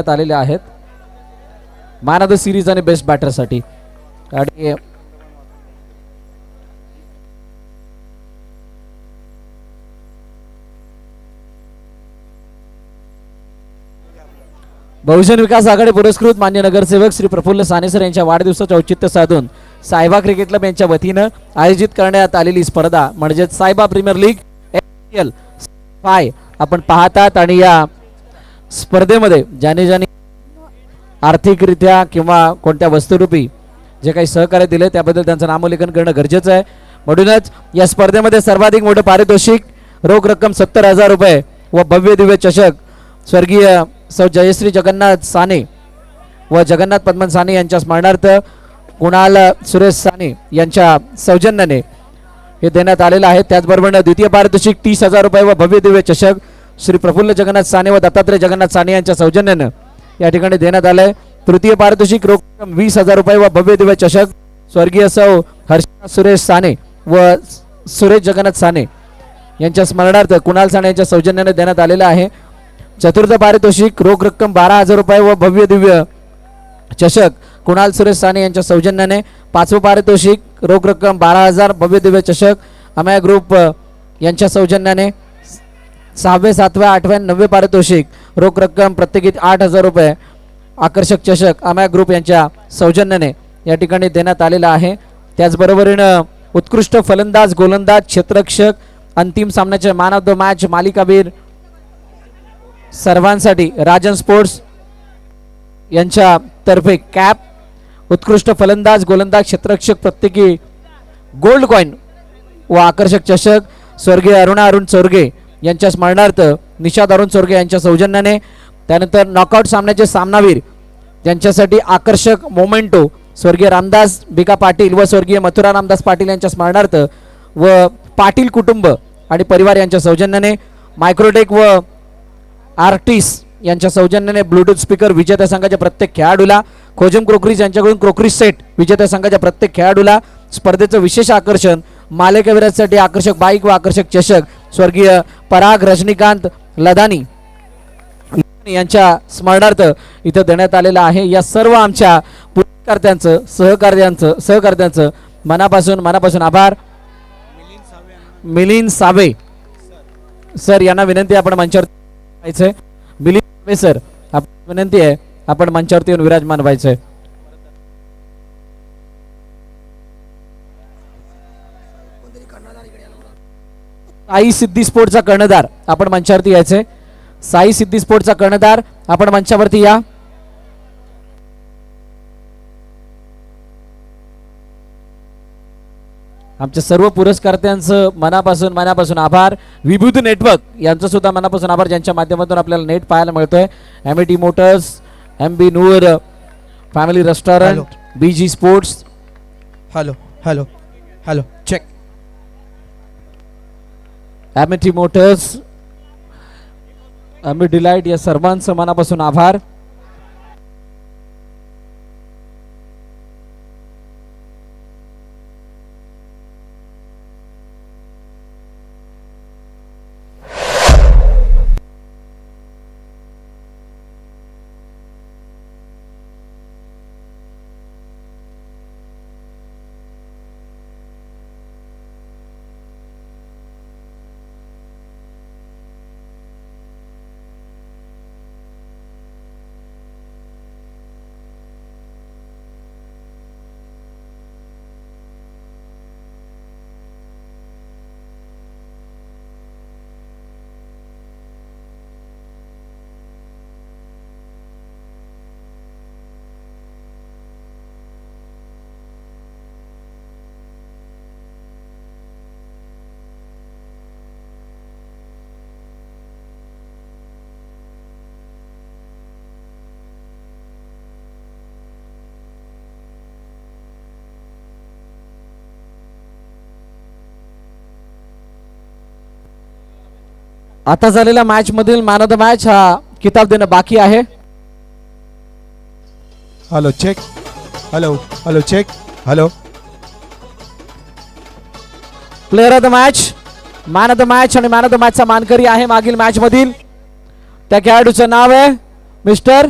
आलेले आहेत man of the series आणि बेस्ट बॅटर साठी. आणि बहुजन विकास आघाडी पुरस्कृत मान्य नगरसेवक श्री प्रफुल्ल साने सर यांच्या वाढदिवसाचे औचित्य साधून सायबा क्रिकेट क्लब यांच्या वतीनं आयोजित करण्यात आलेली स्पर्धा म्हणजे सायबा प्रीमियर लीग FPL आपण पाहतात. आणि या स्पर्धेमध्ये ज्याने ज्याने आर्थिकरित्या किंवा कोणत्या वस्तुरूपी जे काही सहकार्य दिले त्याबद्दल त्यांचं नामोल्लेखन करणं गरजेचं आहे. म्हणूनच या स्पर्धेमध्ये सर्वाधिक मोठं पारितोषिक रोख रक्कम 70,000 रुपये व भव्य दिव्य चषक स्वर्गीय सौ जयश्री जगन्नाथ साने व जगन्नाथ पद्मन साने यांच्या स्मरणार्थ कुणाल सुरेश साने यांच्या सौजन्याने हे देण्यात आलेलं आहे. त्याचबरोबर द्वितीय पारितोषिक 30,000 रुपये व भव्य दिव्य चषक श्री प्रफुल्ल जगन्नाथ साने व दत्तात्रय जगन्नाथ साने यांच्या सौजन्यानं या ठिकाणी देण्यात आलंय. तृतीय पारितोषिक रोख 20,000 रुपये व भव्य दिव्य चषक स्वर्गीय सौ हर्षा सुरेश साने व सुरेश जगन्नाथ साने यांच्या स्मरणार्थ कुणाल साने यांच्या सौजन्याने देण्यात आलेलं आहे. चतुर्थ पारितोषिक रोख रक्कम 12,000 रुपये व भव्य दिव्य चषक कुणाल सुरेश साने यांच्या सौजन्याने. पाचवं पारितोषिक रोख रक्कम 12,000 भव्य दिव्य चषक अमया ग्रुप यांच्या सौजन्याने. 6वे 7वे 8वे 9वे पारितोषिक रोख रक्कम प्रत्येकी 8,000 रुपये आकर्षक चषक अमया ग्रुप यांच्या सौजन्याने या ठिकाणी देण्यात आलेला आहे. त्याचबरोबरीनं उत्कृष्ट फलंदाज गोलंदाज क्षेत्ररक्षक अंतिम सामन्याचे मॅन ऑफ द मॅच मालिकावीर सर्वांसाठी राजन स्पोर्ट्स यांच्या तर्फे कॅप, उत्कृष्ट फलंदाज गोलंदाज क्षेत्ररक्षक प्रत्येकी गोल्ड कॉइन व आकर्षक चषक स्वर्गीय अरुण चोरगे यांच्या स्मरणार्थ निषाद अरुण चोरगे यांच्या सौजन्याने. त्यानंतर नॉकआउट सामन्याचे सामनावीर त्यांच्यासाठी आकर्षक मोमेंटो स्वर्गीय रामदास बिका पाटील व स्वर्गीय मथुरा रामदास पाटील यांच्या स्मरणार्थ व पाटील कुटुंब आणि परिवार यांच्या सौजन्याने. मायक्रोटेक व आर्टिस यांच्या सौजन्याने ब्लूटूथ स्पीकर विजेत्या संघाच्या प्रत्येक खेळाडूला. खोजम क्रोकरीज यांच्याकडून क्रोकरीज सेट विजेत्या संघाच्या प्रत्येक खेळाडूला. स्पर्धेचं विशेष आकर्षण मालिकावीरांसाठी आकर्षक बाईक व आकर्षक चषक स्वर्गीय पराग रजनीकांत लदानी यांच्या स्मरणार्थ इथं देण्यात आलेला आहे. या सर्व आमच्या पुरस्कर्त्यांचं सहकार्यांचं मनापासून आभार. मिलिंद सावे सर यांना विनंती आपण मंचावर व्हायचंय. मिलिंद सावे सर विनंती आहे आपण मंचावरती येऊन विराजमान व्हायचंय. साई सिद्धी स्पोर्टचा कर्णधार आपण मंचावरती यायचंय. साई सिद्धी स्पोर्टचा कर्णधार आपण मंचावरती या. आमच्या सर्व पुरस्कर्त्यांचं मनापासून आभार. विभूत नेटवर्क यांचं सुद्धा मनापासून आभार ज्यांच्या माध्यमातून आपल्याला नेट पाहायला मिळतोय. MAT motors, MB Noor family restaurant, BG sports. Hello check. MAT motors, MB delight या सर्वांचं मनापासून आभार. आता झालेल्या मॅच मधील मॅन ऑफ द मॅच हा किताब देणं बाकी आहे. Hello check. Hello check. Hello player of the match, man of the match आणि मॅन ऑफ द मॅचचा मानकरी आहे मागील मॅच मधील त्या खेळाडूचं नाव आहे मिस्टर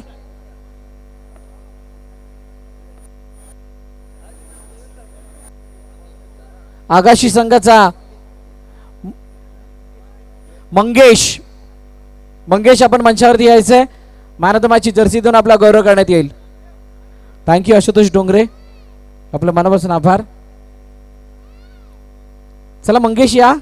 आगाशी संघाचा मंगेश आपण मंचावरती यायचंय. मॅन ऑफ द मॅचची जर्सी देऊन आपला गौरव करण्यात येईल. थँक्यू आशुतोष डोंगरे, आपलं मनापासून आभार. चला मंगेश या.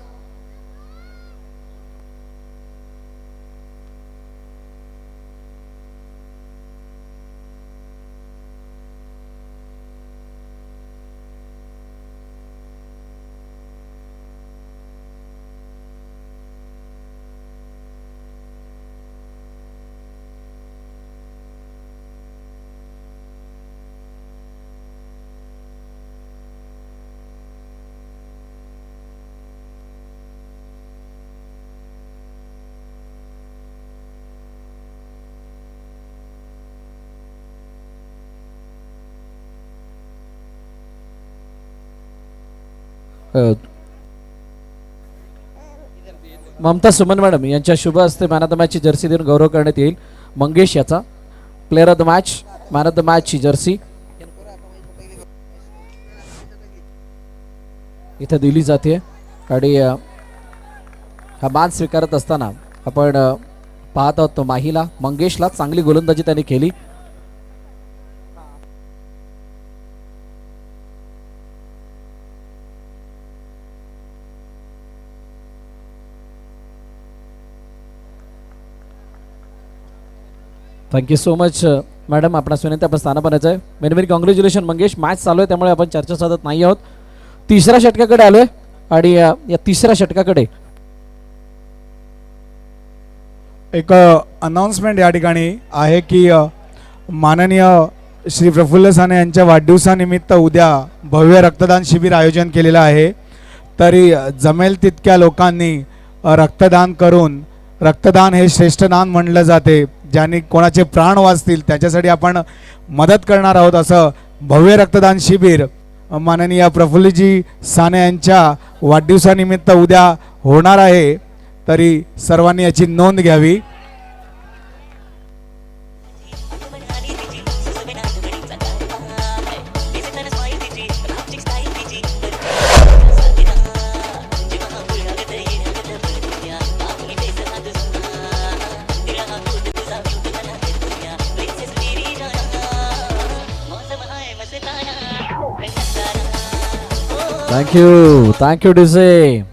ममता सुमन मॅडम यांच्या शुभ हस्ते मॅन ऑफ द मॅचची जर्सी देऊन गौरव करण्यात येईल. मंगेश याचा player of the match, man of the मॅचची जर्सी इथे दिली जाते. आणि हा मान स्वीकारत असताना आपण पाहत आहोत तो माहीला मंगेशला चांगली गोलंदाजी त्यांनी केली. थँक्यू सो मच मॅडम, आपणास विनंती आपण स्थानापन्नाचं आहे. Many many congratulation Mangesh. Match चालू आहे त्यामुळे आपण चर्चा साधत नाही आहोत. तिसऱ्या षटकाकडे आलोय आणि या तिसऱ्या षटकाकडे एक अनाउन्समेंट या ठिकाणी आहे की माननीय श्री प्रफुल्ल साने यांच्या वाढदिवसानिमित्त उद्या भव्य रक्तदान शिबिर आयोजन केलेलं आहे. तरी जमेल तितक्या लोकांनी रक्तदान करून, रक्तदान हे श्रेष्ठ दान म्हणलं जाते, ज्यांनी कोणाचे प्राण वाचतील त्याच्यासाठी आपण मदत करणार आहोत. असं भव्य रक्तदान शिबिर माननीय प्रफुल्लजी साने यांच्या वाढदिवसानिमित्त उद्या होणार आहे. तरी सर्वांनी याची नोंद घ्यावी. Thank you DJ.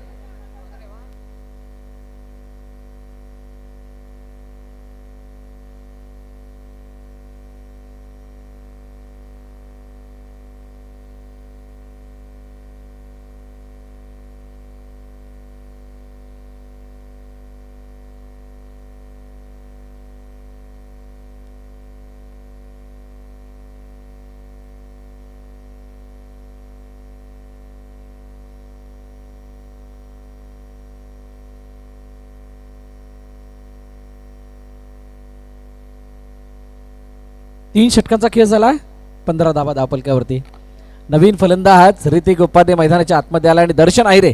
तीन षटकांचा खेळ झाला. 15 धावा धावपलकावरती. नवीन फलंदाज ऋतिक उपाध्ये मैदानाच्या आतमध्ये आला आणि दर्शन आहिरे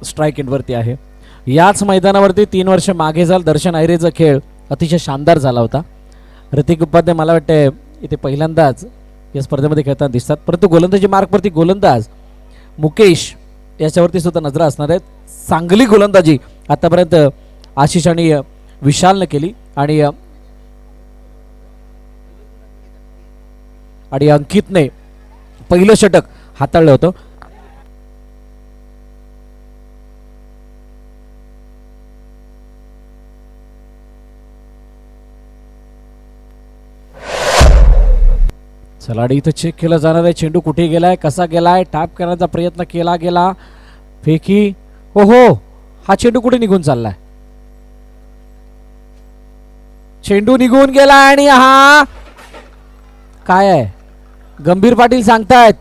स्ट्राईक एंडवरती आहे. याच मैदानावरती 3 वर्ष मागे झालं दर्शन आहिरेचा खेळ अतिशय शानदार झाला होता. ऋतिक उपाध्ये मला वाटते इथे पहिल्यांदाच या स्पर्धेमध्ये खेळताना दिसतात. परंतु गोलंदाजी मार्कवरती गोलंदाज मुकेश याच्यावरती सुद्धा नजर असणार आहेत. चांगली गोलंदाजी आतापर्यंत आशिष आणि विशालने केली आणि अंकितने पहिलं षटक हाताळलं होतं. चला इथं चेक केला जाणार आहे. चेंडू कुठे गेलाय, कसा गेलाय, टॅप करण्याचा प्रयत्न केला गेला. फेकी. ओहो, हा चेंडू कुठे निघून चाललाय. चेंडू निघून गेला आणि हा काय आहे. गंभीर पाटील सांगतायत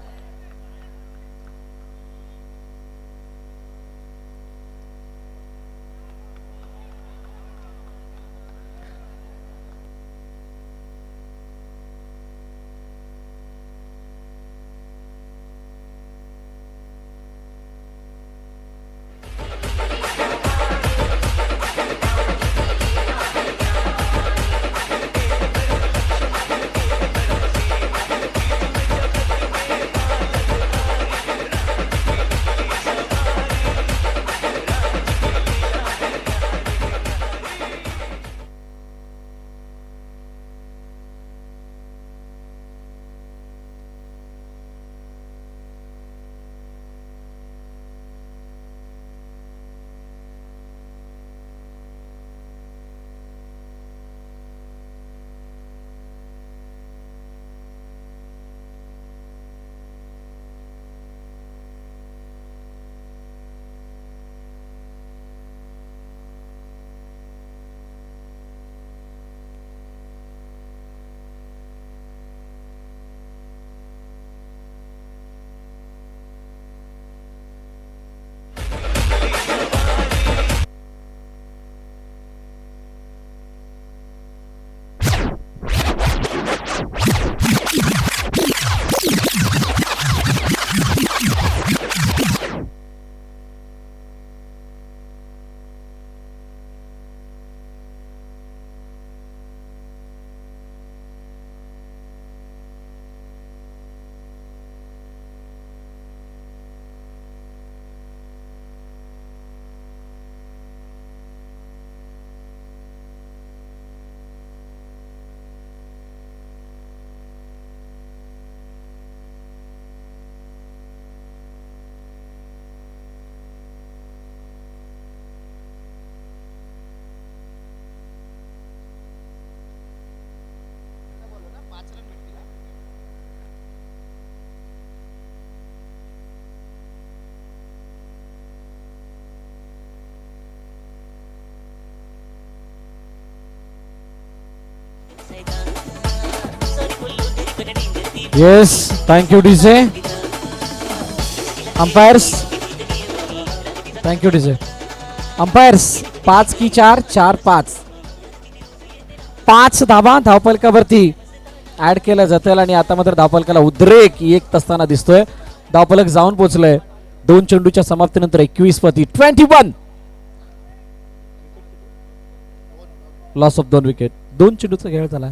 yes, thank you DJ. Umpires, thank you DJ. Umpires 5 की 4, 4-5. 5 धावा धावफलकावरती ऍड केल्या जातील आणि आता मात्र धावफलकाला उद्रेक येत असताना दिसतोय. धावफलक जाऊन पोहोचलंय. 2 चेंडूच्या समाप्तीनंतर 21 पती 21. Loss of 2 wicket. 2 चेंडूचा खेळ झाला.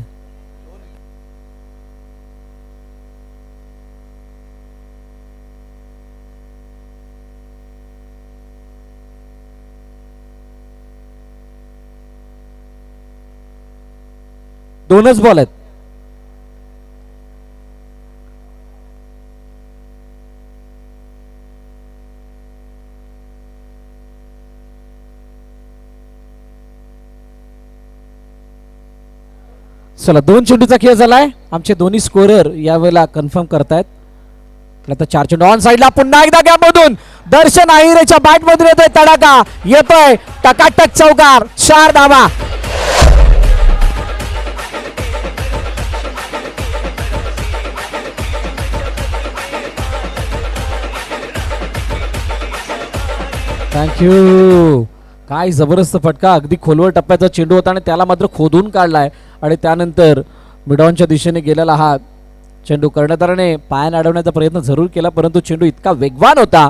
दोनच बॉल आहेत. चला 2 चेंडूचा खेळ झालाय. आमचे दोन्ही स्कोरर यावेळेला कन्फर्म करतायत. आता 4 चेंडू ऑन साइडला पुन्हा एकदा गॅप मधून दर्शन आहिरेच्या बॅट मधून येतोय तडाखा. येतोय टकाटक चौकार. 4 धावा. थँक्यू. काय जबरदस्त फटका. अगदी खोलवर टप्प्याचा चेंडू होता आणि त्याला मात्र खोदून काढलाय आणि त्यानंतर मिडॉनच्या दिशेने गेलेला हा चेंडू कर्णधाराने पायाने अडवण्याचा प्रयत्न जरूर केला, परंतु चेंडू इतका वेगवान होता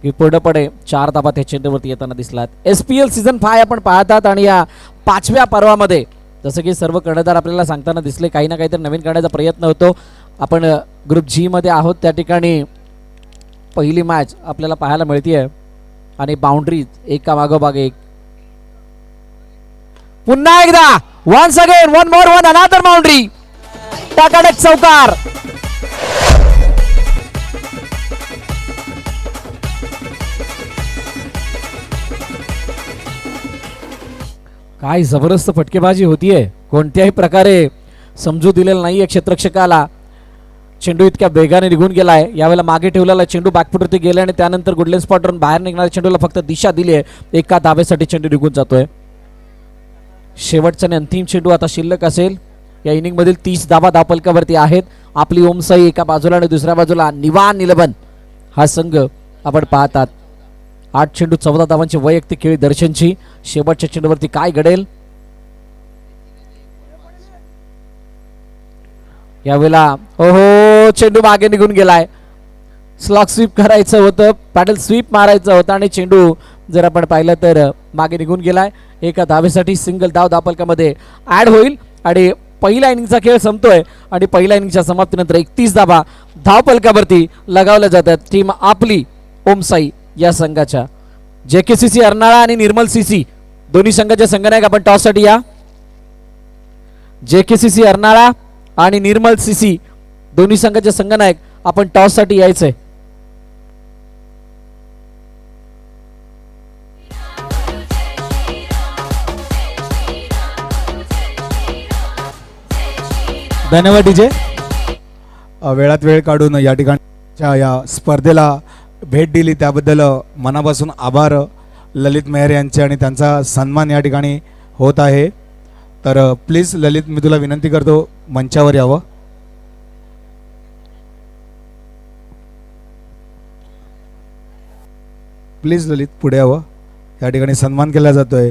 की पूर्णपणे 4 धावा त्या चेंडूवरती येताना दिसलात. SPL सीझन 5 आपण पाहतात आणि या 5व्या पर्वामध्ये जसं की सर्व कर्णधार आपल्याला सांगताना दिसले काही ना काहीतरी नवीन करण्याचा प्रयत्न होतो. आपण ग्रुप जी मध्ये आहोत. त्या ठिकाणी पहिली मॅच आपल्याला पाहायला मिळते आणि बाउंड्रीज एका मागोमाग एक. पुन्हा एकदा once again one more one another boundary. टाकाटक चौकार. काय जबरदस्त फटकेबाजी होतीये. कोणत्याही प्रकारे समजू दिलेला नाहीये क्षेत्ररक्षकाला. चेंडू इतक्या वेगाने निघून गेलाय. यावेळेला मागे ठेवलेला चेंडू बॅकफुटवरती गेला आणि त्यानंतर गुडलेन स्पॉटवरून बाहेर निघणाऱ्या चेंडूला फक्त दिशा दिली आहे. एका धावेसाठी चेंडू निघून जातोय. शेवटचा आणि अंतिम चेंडू आता शिल्लक असेल. या इनिंग मधील 30 धावा धावफलकावरती आहेत. आपली ओमसाई एका बाजूला आणि दुसऱ्या बाजूला निवान निलबन हा संघ आपण पाहतात. 8 चेंडू 14 धावांची वैयक्तिक खेळी दर्शनची. शेवटच्या चेंडूवरती काय घडेल. यावेळेला ओहो चेंडू मागे निघून गेलाय. स्लॉग स्वीप करायचं होतं, पॅडल स्वीप मारायचं होतं आणि चेंडू जर आपण पाहिलं तर मागे निघून गेलाय. एका धावेसाठी सिंगल धाव धावफलकामध्ये ऍड होईल आणि पहिल्या इनिंगचा खेळ संपतोय आणि पहिल्या इनिंगच्या समाप्तीनंतर 31 धावा धावफलकावरती लगावल्या जातात. टीम आपली ओमसाई या संघाच्या. JKCC अर्नाळा आणि निर्मल CC दोन्ही संघाच्या संघनायक आपण टॉस साठी या. JKCC अर्नाळा आणि निर्मल CC दोन्ही संघाचे संघनायक आपण टॉस साठी यायचंय. धन्यवाद डीजे. वेळात वेळ काढून या ठिकाणच्या या स्पर्धेला भेट दिली त्याबद्दल मनापासून आभार ललित मेहर यांचे आणि त्यांचा सन्मान या ठिकाणी होत आहे. तर प्लीज ललित मी तुला विनंती करतो मंचावर यावं. प्लीज ललित पुढे यावं. या ठिकाणी सन्मान केला जातोय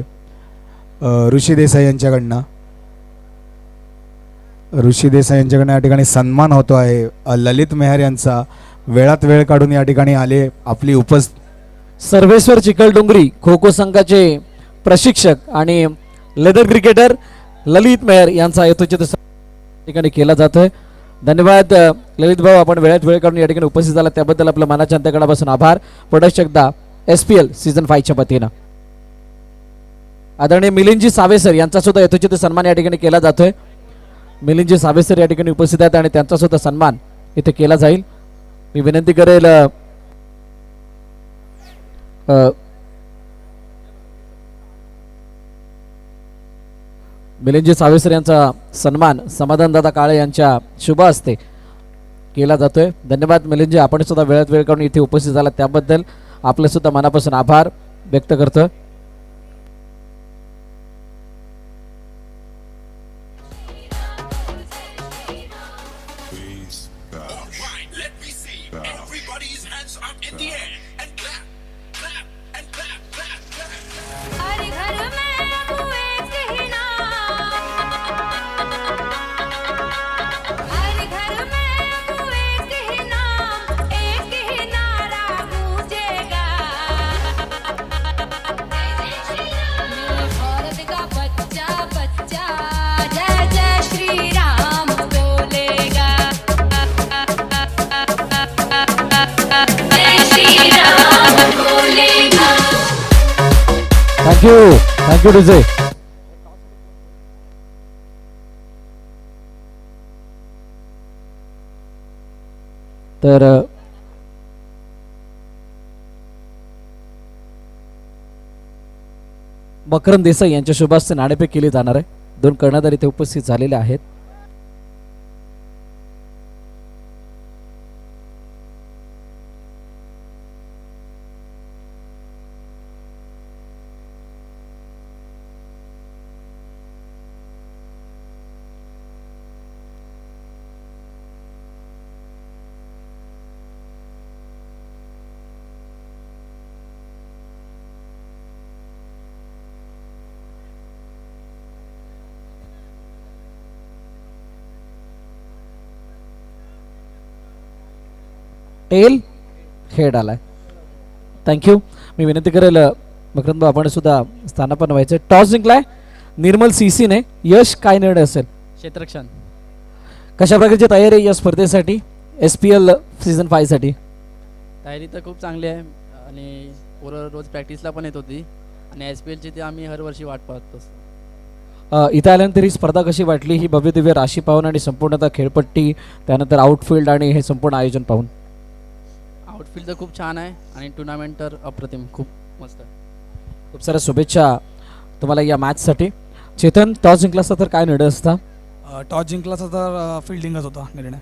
ऋषी देसाई यांच्याकडनं. ऋषी देसाई यांच्याकडनं या ठिकाणी सन्मान होतो आहे. ललित मेहर यांचा वेळात वेळ काढून या ठिकाणी आले आपली सर्वेश्वर चिखलडोंगरी खो खो संघाचे प्रशिक्षक आणि लेदर क्रिकेटर ललित मेहर यांचा यथोचित ठिकाणी केला जातोय. धन्यवाद ललित भाऊ, आपण वेळात वेळ काढून या ठिकाणी उपस्थित झाला त्याबद्दल आपल्या मनाच्या अंतकणापासून आभार. पुढे एकदा SPL सीझन 5 च्या वतीनं आदरणीय मिलिंदजी सावेसर यांचा सुद्धा यथोचित सन्मान या ठिकाणी केला जातोय. मिलिंदजी सावेसर या ठिकाणी उपस्थित आहेत आणि त्यांचा सुद्धा सन्मान इथे केला जाईल. मी विनंती करेल मिलिंदजी सावेसर यांचा सन्मान समाधानदादा काळे यांच्या शुभ हस्ते केला जातोय. धन्यवाद मिलिंदजी, आपण सुद्धा वेळात वेळ काढून इथे उपस्थित झाला त्याबद्दल आपले सुद्धा मनापासून आभार व्यक्त करतो. Thank you DJ. तर मकरंद देसाई यांच्या शुभास्ते नाणेफेक केली जाणार आहे. 2 कर्णधार इथे उपस्थित झालेले आहेत. टेल हेड आलाय. थँक्यू. मी विनंती करेल मकरंद आपण सुद्धा स्थानापन्न व्हायचं. टॉस जिंकलाय निर्मल सीसीने. यश काय निर्णय असेल? क्षेत्ररक्षण. कशा प्रकारची तयारी आहे या स्पर्धेसाठी SPL सीझन 5 साठी? तयारी तर खूप चांगली आहे आणि पोरं रोज प्रॅक्टिसला पण येत होती आणि SPLची ती आम्ही हर वर्षी वाट पाहत असतो. इथं आल्यानंतर ही स्पर्धा कशी वाटली? ही भव्य दिव्य राशी पाहून आणि संपूर्णतः खेळपट्टी, त्यानंतर आउटफील्ड आणि हे संपूर्ण आयोजन पाहून? आउटफील्ड तर खूप छान आहे आणि टुर्नामेंट तर अप्रतिम, खूप मस्त. खूप साऱ्या शुभेच्छा तुम्हाला या मॅचसाठी. चेतन, टॉस जिंकला असता तर काय निर्णय असता? टॉस जिंकलाचा तर फिल्डिंगच होता निर्णय.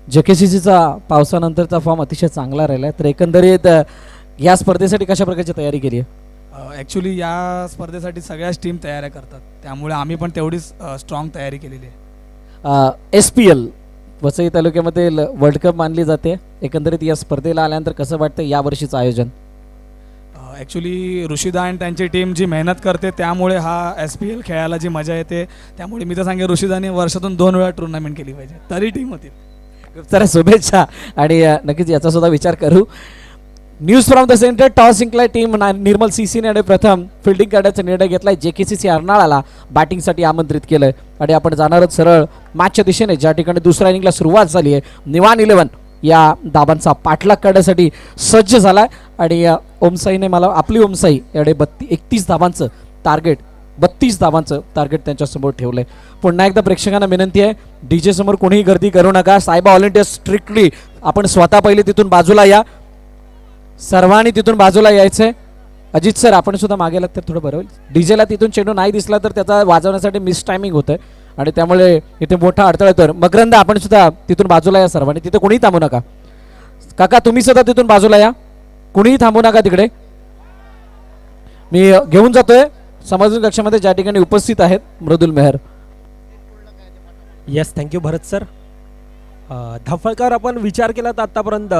JKCCचा पावसानंतरचा फॉर्म अतिशय चांगला राहिला तर एकंदरीत या स्पर्धेसाठी कशा प्रकारची तयारी केली आहे? ॲक्च्युली या स्पर्धेसाठी सगळ्याच टीम तयाऱ्या करतात, त्यामुळे आम्ही पण तेवढीच स्ट्रॉंग तयारी केलेली आहे. SPL वसई तालुक्यामध्ये वर्ल्ड कप मानली जाते. एकंदरीत या स्पर्धेला आल्यानंतर कसं वाटतं या वर्षीचं आयोजन? ॲक्च्युली ऋषिदा आणि त्यांची टीम जी मेहनत करते त्यामुळे हा SPL खेळायला जी मजा येते, त्यामुळे मी तर सांगेन ऋषिदाने वर्षातून 2 वेळा टुर्नामेंट केली पाहिजे तरी टीम होती. खूप साऱ्या शुभेच्छा आणि नक्कीच याचा सुद्धा विचार करू. News from the centre. Toss जिंकलाय टीम निर्मल सीसीने आणि प्रथम फिल्डिंग करण्याचा निर्णय घेतलाय. JKCC अर्नाळाला बॅटिंगसाठी आमंत्रित केलंय आणि आपण जाणार आहोत सरळ मॅचच्या दिशेने, ज्या ठिकाणी दुसऱ्या इनिंगला सुरुवात झाली आहे. निवान 11 या दाबांचा पाठलाग करण्यासाठी सज्ज झालाय आणि ओमसाईने मला आपली ओमसाई याकडे 31 धाबांचं टार्गेट 32 धाबांचं टार्गेट त्यांच्यासमोर ठेवलंय. पुन्हा एकदा प्रेक्षकांना विनंती आहे, DJ समोर कोणीही गर्दी करू नका. सायबा ऑल इंडिया स्ट्रिक्टली आपण स्वतः पहिले तिथून बाजूला या. सर्वांनी तिथून बाजूला यायचंय. अजित सर आपण सुद्धा मागे लागत तर थोडं बरं होईल. डीजेला तिथून चेंडू नाही दिसला तर त्याचा वाजवण्यासाठी मिस टायमिंग होतंय आणि त्यामुळे इथे मोठा अडथळा येतो. मकरंद आपण सुद्धा तिथून बाजूला या. सर्वांनी तिथे कोणीही थांबू नका. काका तुम्ही सुद्धा तिथून बाजूला या, कुणीही थांबू नका तिकडे. मी घेऊन जातोय समाजून कक्षामध्ये ज्या ठिकाणी उपस्थित आहेत मृदुल मेहर. येस, थँक्यू भरत सर. धाफळकर आपण विचार केला तर आतापर्यंत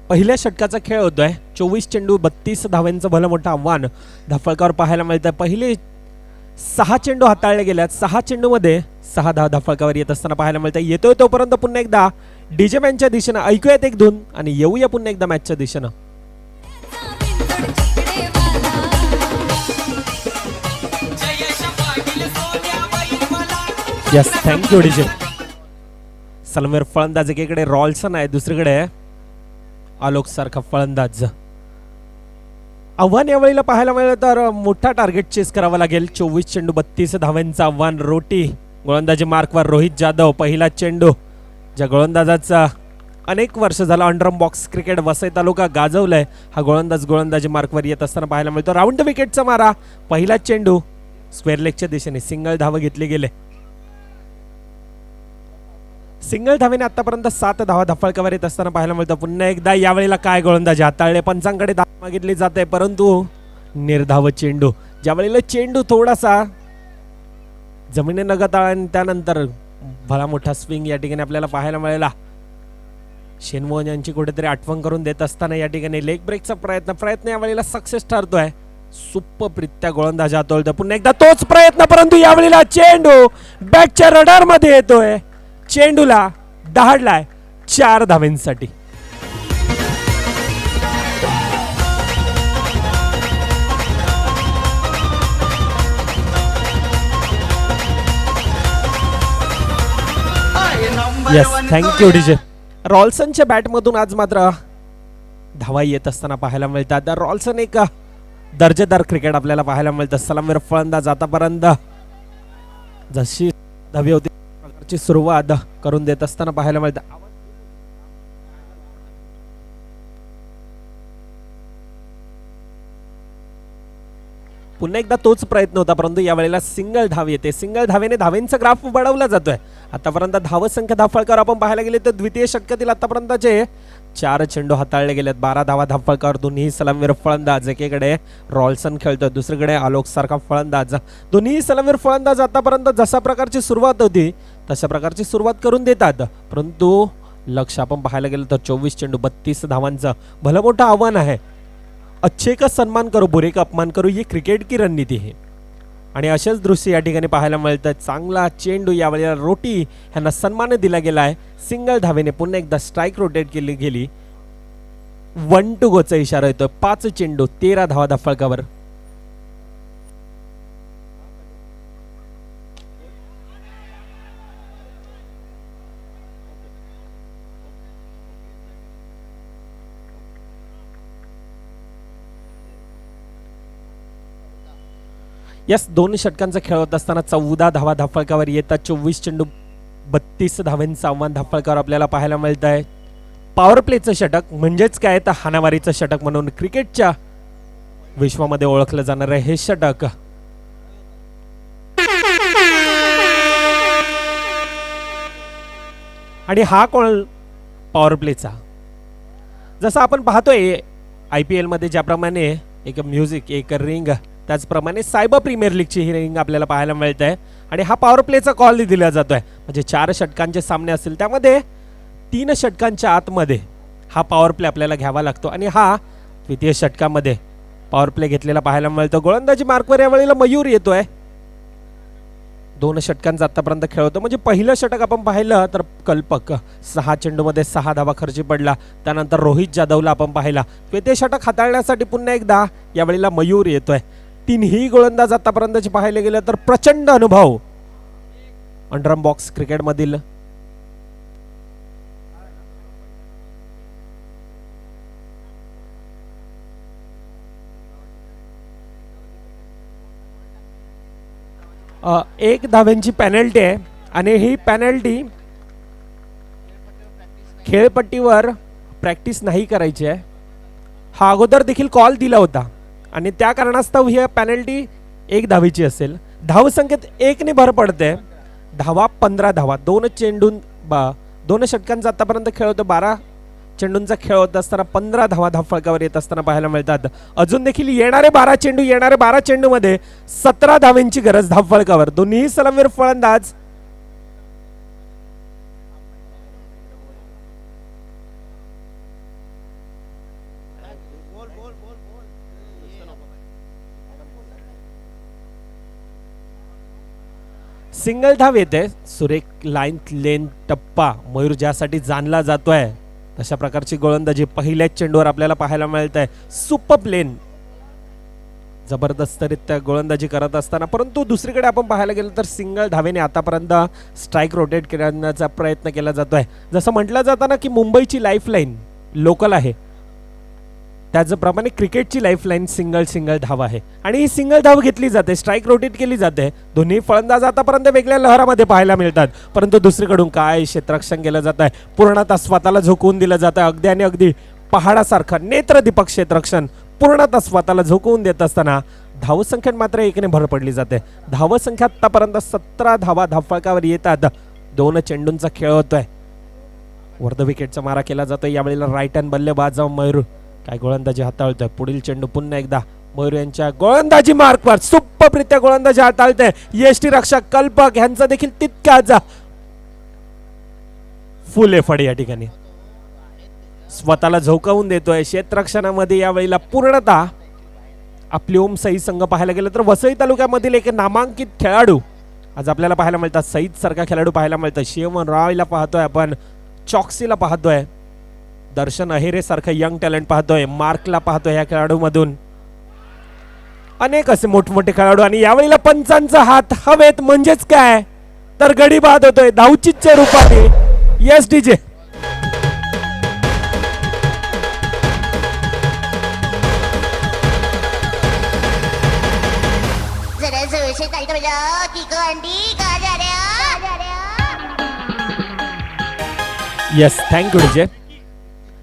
पहिल्या षटकाचा खेळ होतोय. 24 चेंडू 32 धावांचं भलं मोठं आव्हान धाफळकर पाहायला मिळतं. पहिले 6 चेंडू हाताळले गेल्यात. 6 चेंडूमध्ये 6 धावा धाफळकावर येत असताना पाहायला मिळतं. येतोय तोपर्यंत पुन्हा एकदा DJ मॅनच्या दिशेनं ऐकूयात एक धून आणि येऊया पुन्हा एकदा मॅचच्या दिशेनं. Yes, thank you DJ. सलमेर फलंदाज एकीकडे रॉल्सन आहे, दुसरीकडे आलोक सारखा फलंदाज. आव्हान यावेळेला पाहायला मिळालं तर मोठा टार्गेट चेस करावा लागेल. 24 चेंडू 32 धावांचं आव्हान. रोटी गोलंदाजी मार्कवर रोहित जाधव. पहिला चेंडू ज्या गोलंदाजाचा अनेक वर्ष झाला अंडरम बॉक्स क्रिकेट वसई तालुका गाजवलाय, हा गोलंदाज गोलंदाजी मार्कवर येत असताना पाहायला मिळतो. राऊंड विकेटचा मारा. पहिला चेंडू स्क्वेअर लेगच्या दिशेने सिंगल धावा घेतली गेले. सिंगल धावेने आतापर्यंत 7 धावा धाफळकावर येत असताना पाहायला मिळतं. पुन्हा एकदा यावेळेला काय गोलंदाजी हाताळले. पंचांकडे धाव मागितली जाते परंतु निर्धाव चेंडू. ज्या वेळेला चेंडू थोडासा जमिनीने गताळ आणि त्यानंतर भला मोठा स्विंग या ठिकाणी आपल्याला पाहायला मिळाला. शेनमोहन यांची कुठेतरी आठवण करून देत असताना या ठिकाणी लेग ब्रेकचा प्रयत्न यावेळेला सक्सेस ठरतोय. सुप्परित्या गोलंदाज हातोळतो. पुन्हा एकदा तोच प्रयत्न परंतु यावेळेला चेंडू बॅटच्या रडार मध्ये येतोय. चेंडूला दहाडलाय 4 धावांसाठी. Yes, thank you DJ. रॉल्सनच्या बॅटमधून आज मात्र धावा येत असताना पाहायला मिळतात. रॉल्सन एक दर्जेदार क्रिकेट आपल्याला पाहायला मिळतं. सलामीर फलंदाज आतापर्यंत जशी हवी होती प्रकारची सुरुवात करून देत असताना पाहायला मिळतं. पुन्हा एकदा तोच प्रयत्न होता, परंतु यावेळेला सिंगल धाव येते. सिंगल धावेने धावेंचा ग्राफ वाढवला जातोय. आतापर्यंत धावसंख्या धावफळकावर आपण पाहायला गेले तर द्वितीय षटकातील आतापर्यंतचे 4 चेंडू हाताळले गेलेत. 12 धावा धावफळकावर दोन्ही सलामीवीर फलंदाज. एकीकडे रॉल्सन खेळतोय, दुसरीकडे आलोक सारखा फलंदाज. दोन्ही सलामीवीर फलंदाज आतापर्यंत जशा प्रकारची सुरुवात होती तशा प्रकारची सुरुवात करून देतात, परंतु लक्ष आपण पाहायला गेलं तर 24 चेंडू 32 धावांचं भलं मोठं आव्हान आहे. अच्छे का सन्मान करो, बुरे का अपमान करो, ये क्रिकेट की रणनीती है. आणि असेच दृश्य या ठिकाणी पाहायला मिळतं. चांगला चेंडू यावेळेला रोटी यांना सन्मान दिला गेला आहे. सिंगल धावेने पुन्हा एकदा स्ट्राईक रोटेट केली गेली. 1 to go चा इशारा येतोय. 5 चेंडू 13 धावा धावफळकावर. यस, 2 षटकांचा खेळ होत असताना 14 धावा धावफळकावर येतात. 24 चेंडू 32 धावांचं आव्हान धावफळकावर आपल्याला पाहायला मिळत आहे. पॉवर प्लेचं षटक म्हणजेच काय तर हाणामारीचं षटक म्हणून क्रिकेटच्या विश्वामध्ये ओळखलं जाणार आहे हे षटक. आणि हा कोण पॉवर प्लेचा, जसं आपण पाहतोय IPL मध्ये ज्याप्रमाणे एक म्युझिक एक रिंग, त्याचप्रमाणे सायबा प्रीमियर लीगची ही रिंग आपल्याला पाहायला मिळत आहे. आणि हा पॉवर प्लेचा कॉल दिला जातोय. म्हणजे 4 षटकांचे सामने असतील त्यामध्ये 3 षटकांच्या आतमध्ये हा पॉवर प्ले आपल्याला घ्यावा लागतो. आणि हा द्वितीय षटकामध्ये पॉवर प्ले घेतलेला पाहायला मिळतो. गोलंदाजी मार्कवर यावेळेला मयूर येतोय. 2 षटकांचा आतापर्यंत खेळ होतो. म्हणजे पहिलं षटक आपण पाहिलं तर कल्पक 6 चेंडूमध्ये 6 धावा खर्ची पडला. त्यानंतर रोहित जाधवला आपण पाहिला. द्वितीय षटक हाताळण्यासाठी पुन्हा एकदा यावेळेला मयूर येतोय. 3ही गोलंदाज आतापर्यंतचे पाहायला गेलं तर प्रचंड अनुभव अंडरम बॉक्स क्रिकेट मधील. एक धाव्यांची पेनल्टी आहे आणि ही पेनल्टी खेळपट्टीवर प्रॅक्टिस नाही करायची आहे. हा अगोदर देखील कॉल दिला होता आणि त्या कारणास्तव ही पेनल्टी 1 धावेची असेल. धावसंख्येत 1 ने भर पडते. धावा 15 धावा. 2 चेंडून 2 षटकांचा आतापर्यंत खेळ होतो. 12 चेंडूंचा खेळ होत असताना 15 धावा धावफळकावर येत असताना पाहायला मिळतात. अजून देखील येणारे 12 चेंडूमध्ये 17 धावांची गरज धावफळकावर. दोन्ही सलामीवीर फलंदाज सिंगल धाव येते. सुरेख लाईन लेन टप्पा मयूर ज्यासाठी जाणला जातोय तशा प्रकारची गोलंदाजी पहिल्याच चेंडूवर आपल्याला पाहायला मिळत आहे. सुपर लेन जबरदस्तरित्या गोलंदाजी करत असताना, परंतु दुसरीकडे आपण पाहायला गेलं तर सिंगल धावेने आतापर्यंत स्ट्राईक रोटेट करण्याचा प्रयत्न केला जातोय. जसं म्हटलं जातं ना की मुंबईची लाईफलाईन लोकल आहे, त्याचप्रमाणे क्रिकेटची लाईफलाईन सिंगल धाव आहे. आणि ही सिंगल धाव घेतली जाते, स्ट्राईक रोटेट केली जाते. दोन्ही फलंदाज आतापर्यंत वेगळ्या लहरामध्ये पाहायला मिळतात, परंतु दुसरीकडून काय क्षेत्ररक्षण केलं जात आहे. पूर्णतः स्वतःला झोकवून दिलं जातं. अगदी आणि अगदी पहाडासारखं नेत्रदीपक क्षेत्ररक्षण पूर्णतः स्वतःला झोकवून देत असताना धावसंख्येत मात्र 1 ने भर पडली जाते. धावसंख्या आतापर्यंत 17 धावा धावफळकावर येतात. 2 चेंडूंचा खेळ होतोय. वर्ध विकेटचा मारा केला जातोय. यावेळेला राईट हँड बल्लेबाज मयूर काय गोलंदाजी हाताळतोय. पुढील चेंडू पुन्हा एकदा मयूर यांच्या गोलंदाजी मार्कवर सुपररित्या गोलंदाजी हाताळते. यष्टी रक्षक कल्पक यांचा देखील तितकाच फुल एफर्ट या ठिकाणी स्वतःला झोकावून देतोय. क्षेत्ररक्षणामध्ये यावेळेला पूर्णतः आपली ओम सईद संघ पाहायला गेलं तर वसई तालुक्यामधील एक नामांकित खेळाडू आज आपल्याला पाहायला मिळतात. सईद सारखा खेळाडू पाहायला मिळतात. शिवमन रावला पाहतोय आपण, चॉक्सीला पाहतोय, दर्शन अहिरे सारखं यंग टॅलेंट पाहतोय, मार्कला पाहतोय. या खेळाडूमधून अनेक असे मोठमोठे खेळाडू. आणि यावेळेला पंचांचा हात हवेत म्हणजेच काय तर गडी बाद होतोय धावचीच्या रूपाने. यस डीजे तो भैया कीको आंटी कहाँ जा रहे हो? Yes, thank you DJ.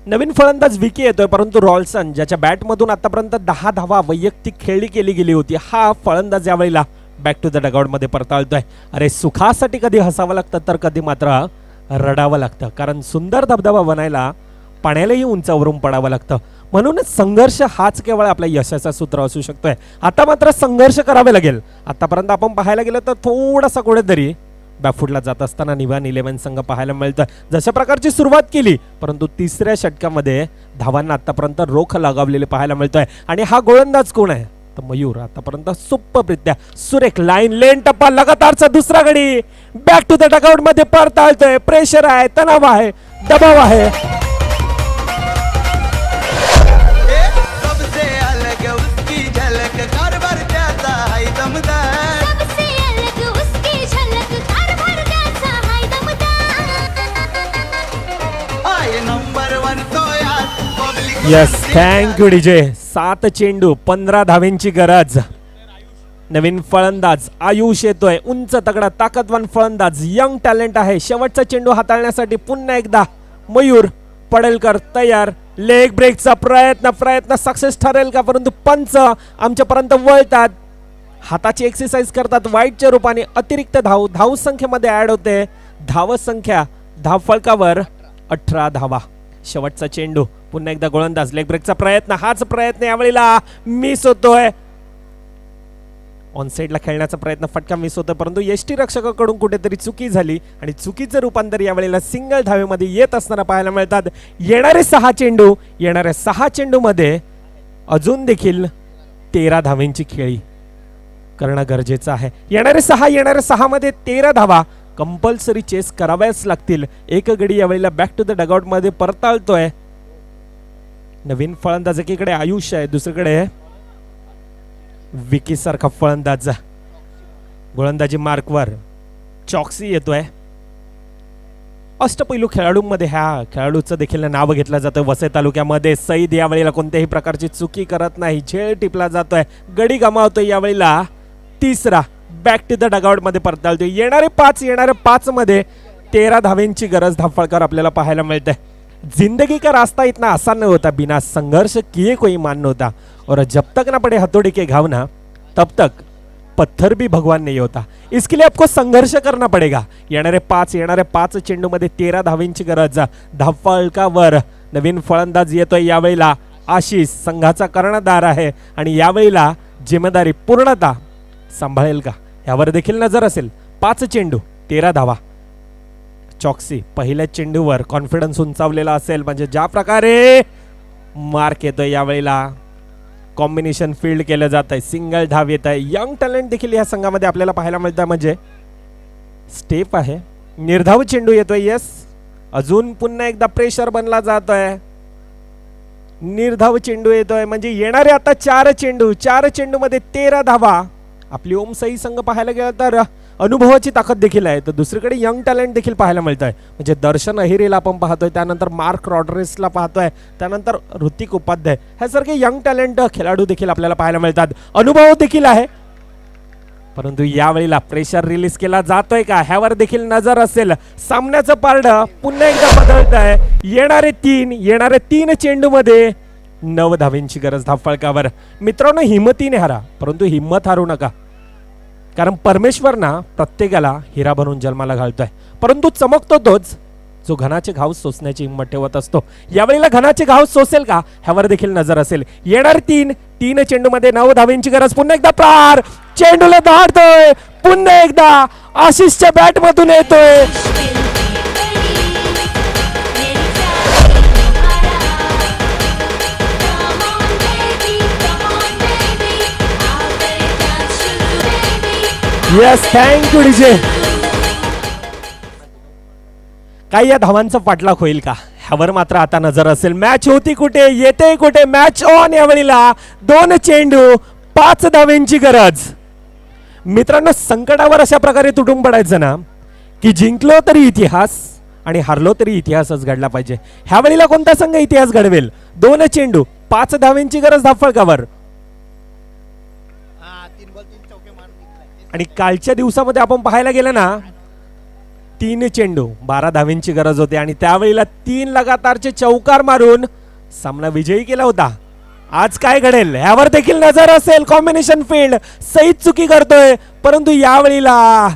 नवीन फलंदाज विकी येतोय, परंतु रॉल्सन ज्याच्या बॅटमधून आतापर्यंत 10 धावा वैयक्तिक खेळी केली गेली होती, हा फलंदाज यावेळेला बॅक टू द डगआउट मध्ये परताळतोय. अरे सुखासाठी कधी हसावं लागतं तर कधी मात्र रडावं लागतं, कारण सुंदर धबधबा बनायला पाण्यालाही उंचावरून पडावं लागतं. म्हणूनच संघर्ष हाच केवळ आपल्या यशाचा सूत्र असू शकतोय. आता मात्र संघर्ष करावे लागेल. आतापर्यंत आपण पाहायला गेलं तर थोडासा कुठेतरी बॅकफुटला जात असताना निवान 11 संघ पाहायला मिळतं. जशा प्रकारची सुरुवात केली, परंतु तिसऱ्या षटकामध्ये धावांना आतापर्यंत रोख लगावलेले पाहायला मिळतोय. आणि हा गोलंदाज कोण आहे तर मयूर. आतापर्यंत सुप्परित्या सुरेख लाईन लेन टप्पा लगातारचा दुसरा गडी बॅक टू द डगआउट मध्ये परताळतोय. प्रेशर आहे, तणाव आहे, दबाव आहे. सबसे अलग उसकी झलक कारभार त्याचा हाय दमदार. सबसे अलग उसकी झलक कारभार त्याचा हाय दमदार. हाय नंबर 1 तो यात पब्लिक. Yes, thank you DJ. 7 चेंडू 15 धावेंची गरज. नवीन फलंदाज आयुष येतोय, उंच तगडा ताकदवान फलंदाज, यंग टॅलेंट आहे. शेवटचा चेंडू हाताळण्यासाठी पुन्हा एकदा मयूर पडेलकर तयार. लेग ब्रेकचा प्रयत्न सक्सेस ठरेल का, परंतु पंच आमच्यापर्यंत वळतात, हाताची एक्सरसाइज करतात. वाईटच्या रूपाने अतिरिक्त धाव संख्येमध्ये ऍड होते. धाव संख्या धावफलकावर 18 धावा. शेवटचा चेंडू पुन्हा एकदा गोलंदाज, लेग ब्रेकचा प्रयत्न, हाच प्रयत्न यावेळेला मिस होतोय. ऑन साइडला खेळण्याचा प्रयत्न फटका मिस होतोय, परंतु यष्टीरक्षकाकडून कुठेतरी चुकी झाली आणि चुकीचं रूपांतर यावेळेला सिंगल धावेमध्ये येत असताना पाहायला मिळतात. येणारे 6 चेंडूमध्ये अजून देखील 13 धावेंची खेळी करणं गरजेचं आहे. येणारे 6 मध्ये 13 धावा कंपल्सरी चेस कराव्याच लागतील. एक गडी यावेळेला बॅक टू द डगआउट मध्ये परताळतोय. नवीन फलंदाज एकीकडे आयुष आहे, दुसरीकडे विकी सारखा फलंदाज. गोलंदाजी मार्कवर चॉक्सी येतोय. अष्टपैलू खेळाडूंमध्ये ह्या खेळाडूचं देखील नाव घेतलं जातं. वसई तालुक्यामध्ये सईद यावेळेला कोणत्याही प्रकारची चुकी करत नाही, झेल टिपला जातोय, गडी गमावतोय. यावेळेला तिसरा बॅक टू द डगआउट मध्ये परताळतोय. येणारे 5 मध्ये 13 धावेंची गरज धावफळकर आपल्याला पाहायला मिळते. जिंदगी का रास्ता इतना आसान नहीं होता, बिना संघर्ष किए कोई मान नहीं होता, और जब तक ना पड़े हथौड़ी के घाव ना तब तक पत्थर भी भगवान नहीं होता. इसके लिए आपको संघर्ष करना पड़ेगा. येणारे 5 चेंडूमध्ये 13 धावेंची गरज. धावफळकावर नवीन फलंदाज येतोय. यावेळेला आशिष संघाचा कर्णधार आहे आणि यावेळेला जिम्मेदारी पूर्णतः सांभाळेल का यावर देखील नजर असेल. 5 चेंडू 13 धावा. चॉक्सी पहिल्या चेंडूवर कॉन्फिडन्स उंचावलेला असेल, म्हणजे ज्या प्रकारे मार्क येतोय यावेळेला कॉम्बिनेशन फील्ड केलं जात आहे, सिंगल धाव येत आहे. यंग टॅलेंट देखील या संघामध्ये आपल्याला पाहायला मिळतं, म्हणजे स्टेप आहे. निर्धाव चेंडू येतोय. येस, अजून पुन्हा एकदा प्रेशर बनला जातोय. निर्धाव चेंडू येतोय, म्हणजे येणारे आता 4 चेंडू मध्ये 13 धावा. आपली ओम सई संघ पाहायला गेला तर अनुभवाची ताकद देखील आहे, तर दुसरीकडे यंग टॅलेंट देखील पाहायला मिळत आहे. म्हणजे दर्शन अहिरेला आपण पाहतोय, त्यानंतर मार्क रॉड्रेसला पाहतोय, त्यानंतर ऋतिक उपाध्याय, ह्यासारखे यंग टॅलेंट खेळाडू देखील आपल्याला पाहायला मिळतात. अनुभव देखील आहे, परंतु यावेळेला प्रेशर रिलीज केला जातोय का ह्यावर देखील नजर असेल. सामन्याचं पारड पुन्हा एकदा बदलत आहे. येणारे 3 चेंडूमध्ये 9 धावेंची गरज धावफळकावर. मित्रांनो, हिमतीने हारा, परंतु हिम्मत हारू नका, कारण परमेश्वर ना प्रत्येकाला हिरा बनवून जन्माला घालतोय, परंतु चमकतो तोच जो घनाचे घाव सोसण्याची हिंमत ठेवत असतो. यावेळेला घनाचे घाव सोसेल का ह्यावर देखील नजर असेल. येणार 3 चेंडूमध्ये 9 धावेंची गरज. पुन्हा एकदा प्रार चेंडूला धाडतोय, पुन्हा एकदा आशिषच्या बॅट मधून येतोय. Yes, thank you DJ. काही या धावांचा पाठलाग होईल का ह्यावर मात्र आता नजर असेल. मॅच होती कुठे, येते कुठे, मॅच ऑन. यावेळेला 2 चेंडू 5 धावेंची गरज. मित्रांनो, संकटावर अशा प्रकारे तुटून पडायचं ना की जिंकलो तरी इतिहास आणि हारलो तरी इतिहासच घडला पाहिजे. ह्यावेळेला कोणता संघ इतिहास घडवेल. 2 चेंडू 5 धावेंची गरज धावफळकावर. आणि कालच्या दिवसामध्ये आपण पाहायला गेलं ना 3 चेंडू 12 धावेंची गरज होती आणि त्यावेळेला 3 लगातारचे चौकार मारून सामना विजयी केला होता. आज काय घडेल यावर देखील नजर असेल. कॉम्बिनेशन फील्ड सहीद चुकी करतोय परंतु यावेळेला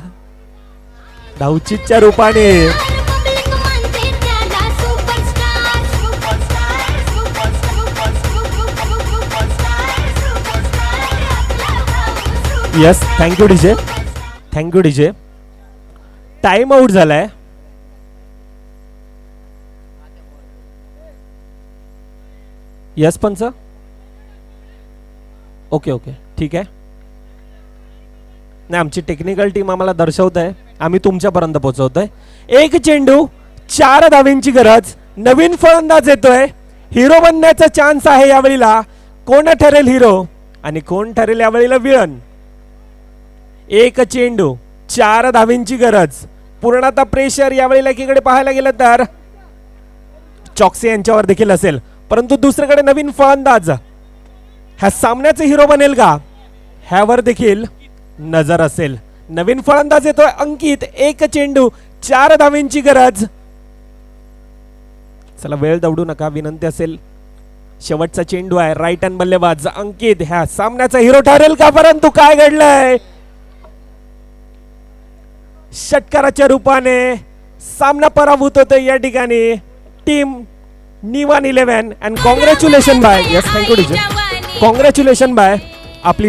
धावचीतच्या रूपाने पब्लिक म्हणते त्याला superstar superstar superstar superstar. Yes thank you DJ thank you DJ. Time out झालाय. यस पंच ओके ओके ठीक आहे. नाही आमची टेक्निकल टीम आम्हाला दर्शवत आहे आम्ही तुमच्यापर्यंत पोहोचवतोय. 1 चेंडू 4 धावेंची गरज. नवीन फलंदाज येतोय. हिरो बनण्याचा चान्स आहे यावेळेला. कोण ठरेल हिरो आणि कोण ठरेल यावेळेला विलन. 1 चेंडू 4 धावेंची गरज. पूर्णतः प्रेशर यावेळेला एकीकडे पाहायला गेलं तर चॉक्सी यांच्यावर देखील असेल परंतु दुसरीकडे नवीन फलंदाज ह्या सामन्याचे हिरो बनेल का ह्यावर देखील नजर असेल. नवीन फलंदाज येतोय अंकित. 1 चेंडू 4 धावेंची गरज. चला वेळ दवडू नका विनंती असेल. शेवटचा चेंडू आहे. राईट हँड बल्लेबाज अंकित ह्या सामन्याचा हिरो ठरेल का परंतु काय घडलंय षटकाराच्या रूपाने सामना पराभूत होतोय या ठिकाणी team Nivan 11 and congratulation bye. Yes thank you DJ. Congratulation bye आपली